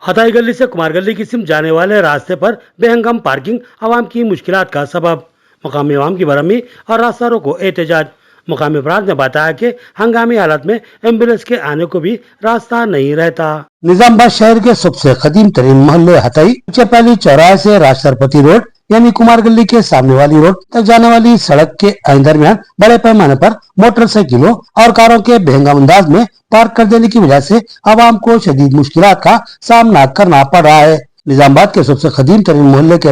हताई गली से कुमार गली की सिम जाने वाले रास्ते पर बेहंगम पार्किंग आवाम की मुश्किलात का सबब। मकामी आवाम की बरहमी और रास्ता रोको एहतजाज। मुकामी अफराद ने बताया कि हंगामी हालत में एम्बुलेंस के आने को भी रास्ता नहीं रहता। निजामाबाद शहर के सबसे कदीम तरीन मोहल्ले हताई पहली चौराहे से राष्ट्रपति रोड यानी कुमार गली के सामने वाली रोड तक जाने वाली सड़क के दरमियान बड़े पैमाने पर मोटरसाइकिलों और कारों के बेहंगम अंदाज में पार्क कर देने की वजह से आवाम को शदीद मुश्किलात का सामना करना पड़ रहा है। निजामाबाद के सबसे कदीम तरीन मोहल्ले के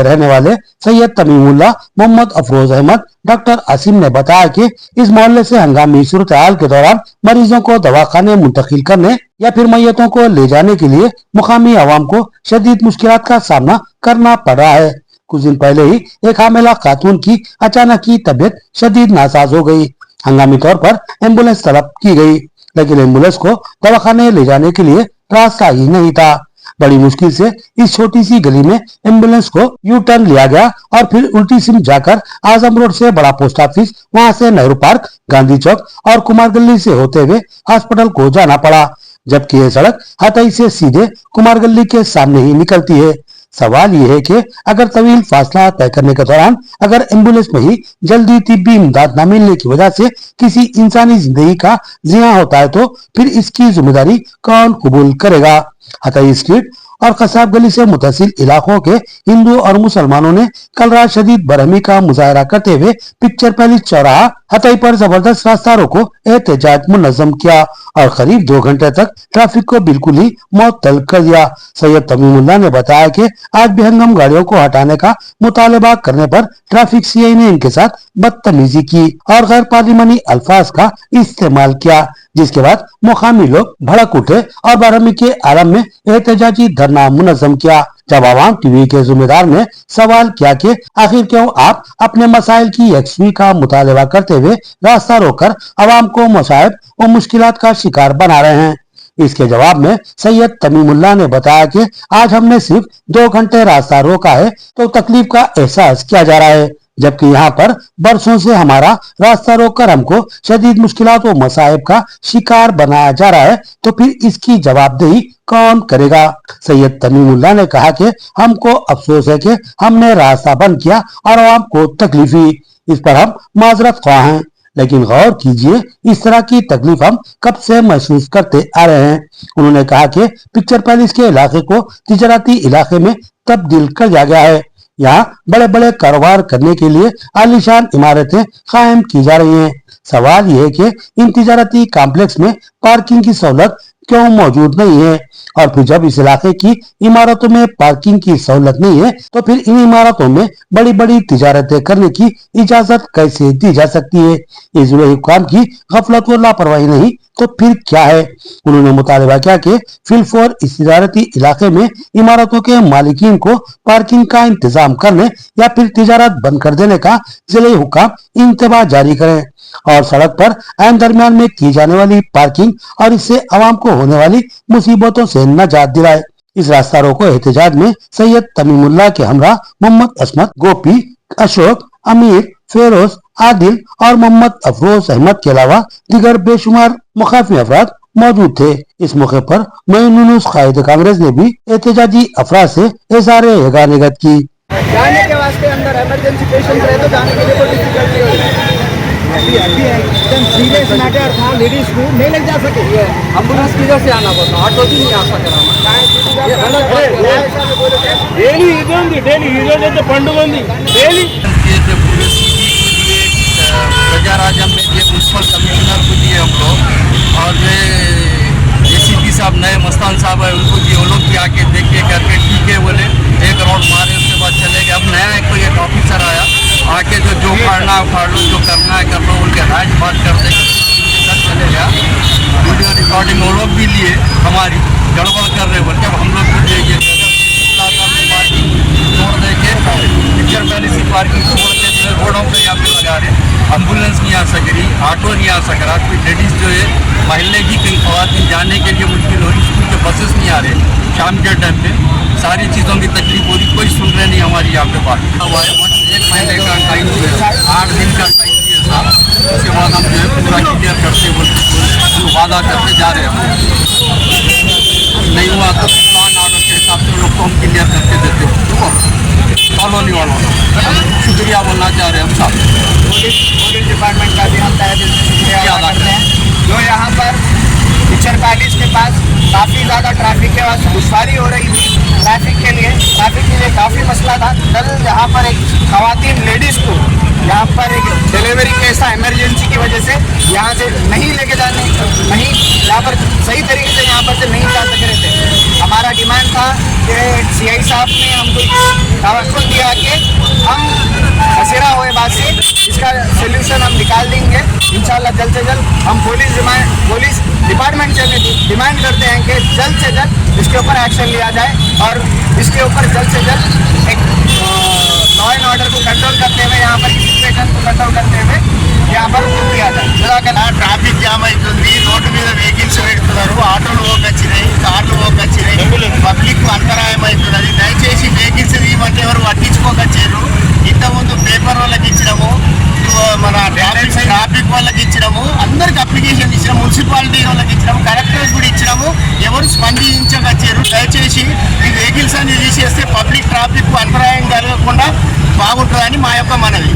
रहने वाले सैयद तमीमुल्लाह मोहम्मद अफरोज अहमद डॉक्टर आसिम ने बताया कि इस मोहल्ले से हंगामी सूरत हाल के दौरान मरीजों को दवाखाने मुंतकिल करने या फिर मैयतों को ले जाने के लिए मुकामी आवाम को शदीद मुश्किलात का सामना करना पड़ रहा है। कुछ दिन पहले ही एक हामिला खातून की अचानक की तबीयत शदीद नासाज हो गई। हंगामी तौर पर एम्बुलेंस तलब की गई, लेकिन एम्बुलेंस को दवाखाने ले जाने के लिए रास्ता ही नहीं था। बड़ी मुश्किल से इस छोटी सी गली में एम्बुलेंस को यू टर्न लिया गया और फिर उल्टी सिम जाकर आजम रोड से बड़ा पोस्ट ऑफिस, वहां से नेहरू पार्क, गांधी चौक और कुमार गली से होते हुए हॉस्पिटल को जाना पड़ा, जबकि यह सड़क हताई से सीधे कुमार गली के सामने ही निकलती है। सवाल यह है कि अगर तवील फासला तय करने के दौरान अगर एम्बुलेंस में ही जल्दी तिब्बी इमदाद न मिलने की वजह से किसी इंसानी जिंदगी का जिया होता है तो फिर इसकी जिम्मेदारी कौन कबूल करेगा। हताई स्ट्रीट और कसाब गली से मुतसिल इलाकों के हिंदू और मुसलमानों ने कल रात शदीद बरहमी का मुजाहरा करते हुए पिक्चर पैलेस चौराहा हताई पर जबरदस्त रास्ता रोको एहतजाज मुनज़्ज़म किया और करीब 2 घंटे तक ट्रैफिक को बिल्कुल ही मअतल कर दिया। सैयद तमीमुल्लाह ने बताया कि आज बेहंगम गाड़ियों को हटाने का मुतालबा करने पर ट्रैफिक सीआई ने इनके साथ बदतमीजी की और गैर पार्लिमानी अल्फाज का इस्तेमाल किया, जिसके बाद मुकामी लोग भड़क उठे और बरहमी के आलम में एहतजाजी धरना मुनज़्ज़म किया। जब आवाम टीवी के जिम्मेदार ने सवाल किया कि आखिर क्यों आप अपने मसाइल की यकसुई का मुतालबा करते हुए रास्ता रोककर आवाम को मसाइब और मुश्किलात का शिकार बना रहे हैं, इसके जवाब में सैयद तमीमुल्लाह ने बताया कि आज हमने सिर्फ 2 घंटे रास्ता रोका है तो तकलीफ का एहसास किया जा रहा है, जबकि यहाँ पर बरसों से हमारा रास्ता रोककर हमको शदीद मुश्किलात और मसाइब का शिकार बनाया जा रहा है, तो फिर इसकी जवाबदेही कौन करेगा। सैयद तमीमुल्लाह ने कहा कि हमको अफसोस है कि हमने रास्ता बंद किया और आवाम को तकलीफ हुई, इस पर हम माजरत ख्वाह हैं, लेकिन गौर कीजिए इस तरह की तकलीफ हम कब से महसूस करते आ रहे हैं। उन्होंने कहा कि पिक्चर पैलेस के इलाके को तिजारती इलाके में तब्दील कर दिया गया है। यहाँ बड़े बड़े कारोबार करने के लिए आलीशान इमारतें कायम की जा रही हैं। सवाल यह है कि इन तिजारती कॉम्प्लेक्स में पार्किंग की सहूलत क्यों मौजूद नहीं है, और फिर जब इस इलाके की इमारतों में पार्किंग की सहूलत नहीं है तो फिर इन इमारतों में बड़ी बड़ी तिजारतें करने की इजाजत कैसे दी जा सकती है। इस हुक्काम की गफलत व लापरवाही नहीं तो फिर क्या है। उन्होंने मुतालबा किया कि फिलफोर इस तिजारती इलाके में इमारतों के मालिकीन को पार्किंग का इंतजाम करने या फिर तिजारत बंद कर देने का जिले हुक्म इंतबा जारी करें और सड़क पर ऐन दरमियान में की जाने वाली पार्किंग और इससे आवाम को होने वाली मुसीबतों से नजात दिलाए। इस रास्ता रोको एहतजाज में सैयद तमीमुल्लाह के हमरा मोहम्मद असमत, गोपी, अशोक, अमीर, फेरोज, आदिल और मोहम्मद अफरोज अहमद के अलावा दीगर बेशुमार मुखाफी अफराद मौजूद थे। इस मौके पर मोइनुस कायद कांग्रेस ने भी एहतजाजी अफराद से इज़हार यगानिगत की। जाने के वास्ते अंदर इमरजेंसी पेशेंट रहे तो जाने के लिए कोई डिफिकल्टी हो रही है। एकदम सीरियस मैटर था, लेडीज को नहीं ले जा सके। एम्बुलेंस किधर से आना पड़ता, ऑटो भी नहीं आ सका। प्रजाराजम में ये म्यूनसिपल कमिश्नर को दिए हम लोग, और जो एसीपी साहब नए मस्तान साहब है उनको दिए, वो लोग भी आके देखे करके ठीक है बोले, 1 राउंड मारे, उसके बाद चले गए। अब नया एक ऑफिसर आया, आके जो उखाड़ना है उखाड़ लो, जो करना है कर लो, उनके राज बात कर देंगे, चले गया। वीडियो रिकॉर्डिंग वो लोग भी लिए, हमारी गड़बड़ कर रहे बोल के हम लोग भी देंगे। पार्किंग छोड़ दे के पिक्चर पहले से पार्किंग छोड़ के रोडों पे यहाँ पे लगा रहे, एम्बुलेंस नहीं आ सक रही, ऑटो नहीं आ सक रहा, कोई लेडीज़ जो है महल्ले की कई ख़वातीन जाने के लिए मुश्किल हो रही, स्कूल के बसेस नहीं आ रहे शाम के टाइम पे, सारी चीज़ों की तकलीफ हो रही, कोई सुन रहे नहीं हमारी यहाँ पे बात। 1 महीने का टाइम दिया, 8 दिन का टाइम दिया था, उसके बाद हम जो है पूरा क्लियर करते बोलते वादा करते जा रहे हैं। पिक्चर पैलेस के पास काफ़ी ज़्यादा ट्रैफिक के पास दुश्वारी हो रही थी। ट्रैफिक के लिए काफ़ी मसला था। कल यहाँ पर एक खवातीन लेडीज़ को यहाँ पर एक डिलीवरी केस था, इमरजेंसी की वजह से यहाँ से नहीं लेके जाने, नहीं यहाँ पर सही तरीके से यहाँ पर से नहीं जा सक रहे थे। हमारा डिमांड था कि CI साहब ने हमको तवक्कुल दिया कि हम हसीरा हुए बात से इसका सोल्यूशन हम निकाल देंगे इंशाल्लाह जल्द से जल्द। हम पुलिस डिपार्टमेंट से डिमांड करते हैं कि जल्द से जल्द इसके ऊपर एक्शन लिया जाए और इसके ऊपर जल्द से जल्द एक लॉ एंड ऑर्डर को कंट्रोल करते हुए, यहाँ पर सिचुएशन को कंट्रोल करते हुए यहाँ पर किया जाए। ట్రాఫిక్ జామ్ అవుతుంది, రోడ్డు మీద వెహికల్స్ పెడుతున్నారు, ఆటోలు పోకొచ్చినాయి, కార్లు పోకొచ్చినాయి, పబ్లిక్ అంతరాయం అవుతున్నది. దయచేసి వెహికల్స్ తీయమంటే ఎవరు పట్టించుకోకొచ్చారు. ఇంతకుముందు పేపర్ వాళ్ళకి ఇచ్చినాము, మన ట్రాఫిక్ వాళ్ళకి ఇచ్చినాము, అందరికి అప్లికేషన్ ఇచ్చినాము, మున్సిపాలిటీ వాళ్ళకి ఇచ్చినాము, కలెక్టర్కి కూడా ఇచ్చినాము, ఎవరు స్పందించకొచ్చారు. దయచేసి ఈ వెహికల్స్ అన్ని తీసేస్తే పబ్లిక్ ట్రాఫిక్ అంతరాయం కలగకుండా బాగుంటుందని మా యొక్క మనవి.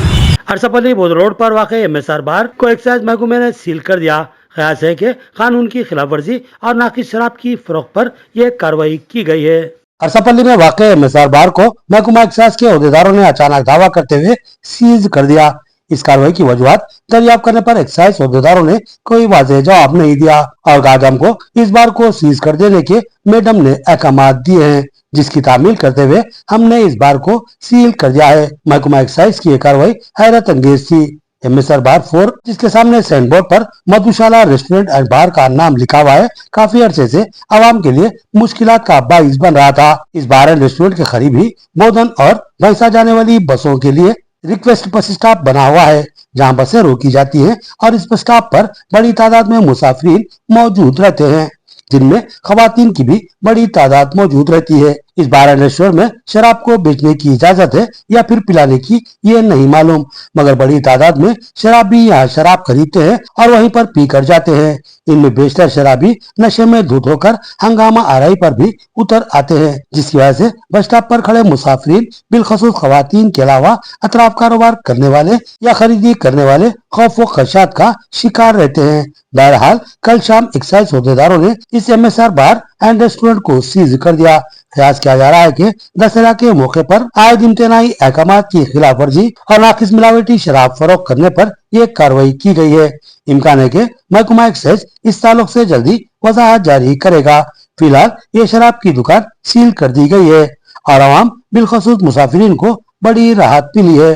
अरसापल्ली बोध रोड पर वाक़ MSR बार को एक्साइज महकमे ने सील कर दिया। ख्यास है कि कानून की खिलाफ वर्जी और नाकिस शराब की फरोख्त पर यह कार्रवाई की गई है। अरसापल्ली में वाक़ MSR बार को महकमा एक्साइज के अहदेदारों ने अचानक दावा करते हुए सीज कर दिया। इस कार्रवाई की वजूहत दरियाफ्त करने पर एक्साइज अहदेदारों ने कोई वाज़ेह जवाब नहीं दिया और गाजम को इस बार को सीज कर देने के मैडम ने अहकामात दिए हैं, जिसकी तामील करते हुए हमने इस बार को सील कर दिया है। महकमा एक्साइज की यह कार्रवाई हैरत अंगेज थी। MSR बार 4 जिसके सामने साइन बोर्ड पर मधुशाला रेस्टोरेंट एंड बार का नाम लिखा हुआ है, काफी अरसे से आवाम के लिए मुश्किलात का बाइस बन रहा था। इस बार एंड रेस्टोरेंट के करीब ही बोधन और भैंसा जाने वाली बसों के लिए रिक्वेस्ट बस स्टॉप बना हुआ है, जहां बसें रोकी जाती हैं और इस बस स्टॉप पर बड़ी तादाद में मुसाफिर मौजूद रहते हैं, जिनमें खवातीन की भी बड़ी तादाद मौजूद रहती है। इस बार एंड रेस्टोरेंट में शराब को बेचने की इजाजत है या फिर पिलाने की, ये नहीं मालूम, मगर बड़ी तादाद में शराबी यहाँ शराब खरीदते हैं और वहीं पर पी कर जाते हैं। इनमें बेशतर शराबी नशे में धुत होकर हंगामा आराई पर भी उतर आते हैं, जिसकी वजह से बस स्टॉप पर खड़े मुसाफिर बिलखसूस खवातीन के अलावा अतराफ कारोबार करने वाले या खरीदी करने वाले खौफ व खदशात का शिकार रहते हैं। बहरहाल कल शाम एक्साइज अहदेदारों ने इस MSR बार एंड रेस्टोरेंट को सीज कर दिया। प्रयास किया जा रहा है कि दशहरा के मौके पर आयद इम्तनाई अहकामात की खिलाफ वर्जी और नाकिस मिलावटी शराब फरोख्त करने पर यह कार्रवाई की गई है। इम्कान है कि महकमा एक्साइज इस ताल्लुक से जल्दी वजाहत जारी करेगा। फिलहाल ये शराब की दुकान सील कर दी गई है और आवाम बिलखसूस मुसाफिरीन को बड़ी राहत मिली है।